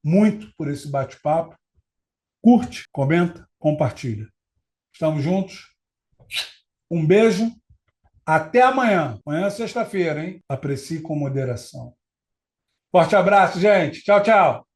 muito por esse bate-papo. Curte, comenta, compartilha. Estamos juntos. Um beijo. Até amanhã. Amanhã é sexta-feira, hein? Aprecie com moderação. Forte abraço, gente. Tchau, tchau.